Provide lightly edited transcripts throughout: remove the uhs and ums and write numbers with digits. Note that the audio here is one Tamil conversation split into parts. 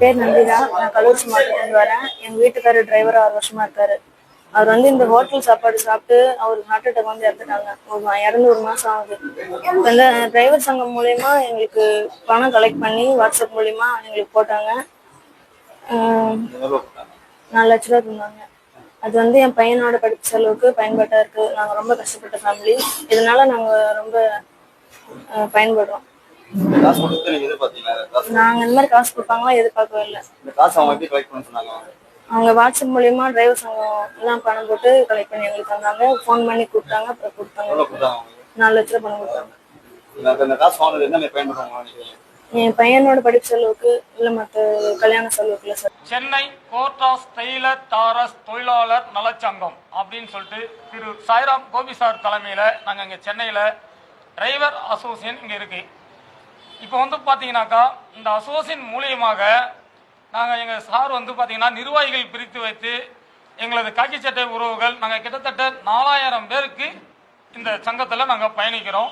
பேர் நந்திதா. நான் கள்ளக்குறிச்சி மாவட்டத்துலேருந்து வரேன். எங்கள் வீட்டுக்காரர் டிரைவர் 6 வருஷமா இருக்காரு. அவர் இந்த ஹோட்டல் சாப்பாடு சாப்பிட்டு அவருக்கு ஹார்ட் அட்டாக் இறந்துட்டாங்க. இறந்து 1 மாசம் ஆகுது. இப்போ இந்த டிரைவர் சங்கம் மூலயமா எங்களுக்கு பணம் கலெக்ட் பண்ணி வாட்ஸ்அப் மூலயமா எங்களுக்கு போட்டாங்க. 4 லட்ச ரூபா தந்தாங்க. அது என் பையனோட படிப்பு செலவுக்கு பயன்பாட்டா இருக்கு. நாங்கள் ரொம்ப கஷ்டப்பட்ட ஃபேமிலி. இதனால நாங்கள் ரொம்ப பயன்படுறோம். நாங்க இந்த மாதிரி காசு கொடுப்பாங்களா எதிர்பார்க்கவே இல்லை. அவங்க வாட்ஸ்அப் மூலியமா டிரைவர் சங்கம் எல்லாம் பணம் போட்டு கலெக்ட் பண்ணி எங்களுக்கு தந்தாங்க. ஃபோன் பண்ணி கூப்பிட்டாங்க. அப்புறம் கொடுத்தாங்க. 4 லட்ச ரூபா பணம் கொடுத்தாங்க. என் பையனோட படிப்பு செலவுக்கு இல்ல மற்ற கல்யாண செலவுக்கு இல்லை sir. Chennai court of tailor டாரஸ் தொழிலாளர் நலச்சங்கம் அப்படின்னு சொல்லிட்டு திரு சாய்ராம் கோபி சார் தலைமையில் நாங்கள் இங்கே சென்னையில் டிரைவர் அசோசியேஷன் இங்கே இருக்கு. இப்போ பார்த்தீங்கன்னாக்கா இந்த அசோசியேஷன் மூலியமாக நாங்கள் எங்கள் சார் பார்த்தீங்கன்னா நிர்வாகிகள் பிரித்து வைத்து எங்களது காக்கி சட்டை உறவுகள் நாங்கள் கிட்டத்தட்ட 4000 பேருக்கு இந்த சங்கத்தில் நாங்கள் பயணிக்கிறோம்.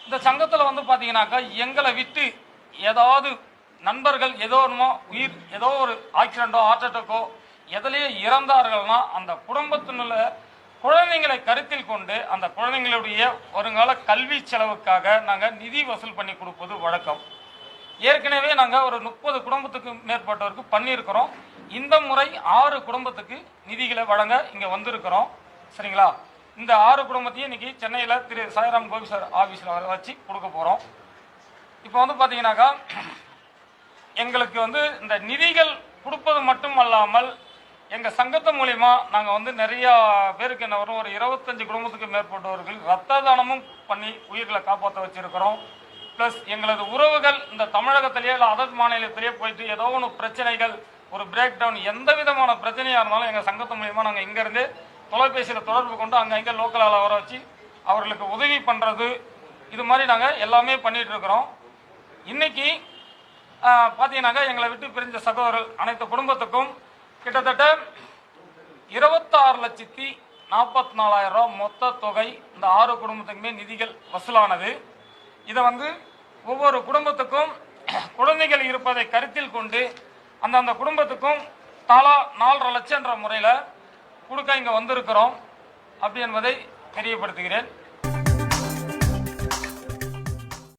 இந்த சங்கத்தில் பார்த்தீங்கன்னாக்கா எங்களை விட்டு ஏதாவது நண்பர்கள் ஏதோ உயிர் ஏதோ ஒரு ஆக்சிடென்ட்டோ ஹார்ட் அட்டாக்கோ எதிலேயே இறந்தார்கள்னா அந்த குடும்பத்தினுள்ள குழந்தைங்களை கருத்தில் கொண்டு அந்த குழந்தைங்களுடைய வருங்கால கல்வி செலவுக்காக நாங்கள் நிதி வசூல் பண்ணி கொடுப்பது வழக்கம். ஏற்கனவே நாங்கள் ஒரு 30 குடும்பத்துக்கு மேற்பட்டவருக்கு பண்ணியிருக்கிறோம். இந்த முறை 6 குடும்பத்துக்கு நிதிகளை வழங்க இங்கே வந்திருக்கிறோம். சரிங்களா? இந்த 6 குடும்பத்தையும் இன்னைக்கு சென்னையில் திரு சாய்ராம் கோபி சார் ஆஃபீஸில் வர வச்சு கொடுக்க போகிறோம். இப்போ பார்த்தீங்கன்னாக்கா எங்களுக்கு இந்த நிதிகள் கொடுப்பது மட்டும் அல்லாமல் எங்கள் சங்கத்து மூலிமா நாங்கள் நிறையா பேருக்கு என்ன வரும் ஒரு 25 குடும்பத்துக்கு மேற்பட்டவர்கள் ரத்த தானமும் பண்ணி உயிர்களை காப்பாற்ற வச்சுருக்கிறோம். ப்ளஸ் எங்களது உறவுகள் இந்த தமிழகத்திலேயே இல்லை அதர் மாநிலத்திலேயே போயிட்டு ஏதோ ஒன்று பிரச்சனைகள் ஒரு பிரேக் டவுன் எந்த விதமான பிரச்சனையாக இருந்தாலும் எங்கள் சங்கத்து மூலிமா நாங்கள் இங்கேருந்து தொலைபேசியில் தொடர்பு கொண்டு அங்கே லோக்கலால் வர வச்சு அவர்களுக்கு உதவி பண்ணுறது இது மாதிரி நாங்கள் எல்லாமே பண்ணிகிட்ருக்குறோம். இன்றைக்கி பார்த்தீங்கன்னாக்கா எங்களை விட்டு பிரிஞ்ச சகோதரர்கள் அனைத்து குடும்பத்துக்கும் கிட்டத்தட்ட 26,44,000 ரூபா மொத்த தொகை இந்த 6 குடும்பத்துக்குமே நிதிகள் வசூலானது. இதை ஒவ்வொரு குடும்பத்துக்கும் குழந்தைகள் இருப்பதை கருத்தில் கொண்டு அந்தந்த குடும்பத்துக்கும் தலா 4,50,000 முறையில் கொடுக்க இங்கே வந்திருக்கிறோம் அப்படி என்பதை தெரியப்படுத்துகிறேன்.